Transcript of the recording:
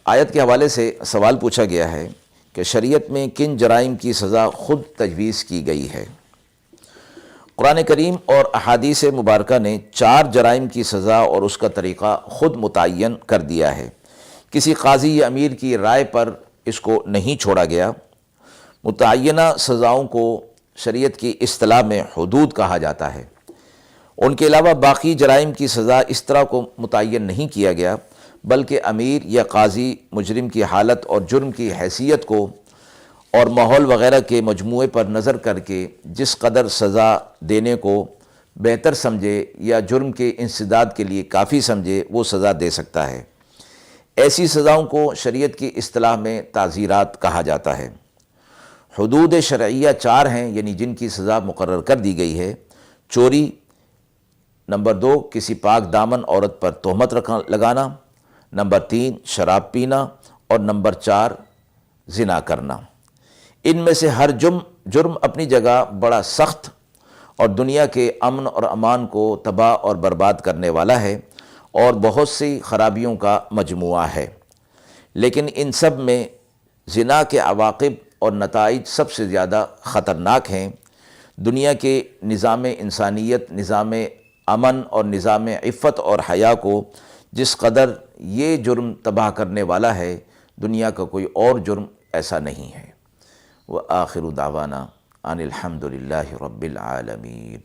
آیت کے حوالے سے سوال پوچھا گیا ہے کہ شریعت میں کن جرائم کی سزا خود تجویز کی گئی ہے؟ قرآن کریم اور احادیث مبارکہ نے 4 جرائم کی سزا اور اس کا طریقہ خود متعین کر دیا ہے۔ کسی قاضی یا امیر کی رائے پر اس کو نہیں چھوڑا گیا۔ متعینہ سزاؤں کو شریعت کی اصطلاح میں حدود کہا جاتا ہے۔ ان کے علاوہ باقی جرائم کی سزا اس طرح کو متعین نہیں کیا گیا، بلکہ امیر یا قاضی مجرم کی حالت اور جرم کی حیثیت کو اور ماحول وغیرہ کے مجموعے پر نظر کر کے جس قدر سزا دینے کو بہتر سمجھے یا جرم کے انسداد کے لیے کافی سمجھے وہ سزا دے سکتا ہے۔ ایسی سزاؤں کو شریعت کی اصطلاح میں تعزیرات کہا جاتا ہے۔ حدود شرعیہ 4 ہیں، یعنی جن کی سزا مقرر کر دی گئی ہے۔ چوری، نمبر 2 کسی پاک دامن عورت پر تہمت لگانا، نمبر 3 شراب پینا، اور نمبر 4 زنا کرنا۔ ان میں سے ہر جرم اپنی جگہ بڑا سخت اور دنیا کے امن اور امان کو تباہ اور برباد کرنے والا ہے اور بہت سی خرابیوں کا مجموعہ ہے، لیکن ان سب میں زنا کے عواقب اور نتائج سب سے زیادہ خطرناک ہیں۔ دنیا کے نظام انسانیت، نظام امن اور نظام عفت اور حیا کو جس قدر یہ جرم تباہ کرنے والا ہے، دنیا کا کوئی اور جرم ایسا نہیں ہے۔ وآخر دعوانا ان الحمد للہ رب العالمین۔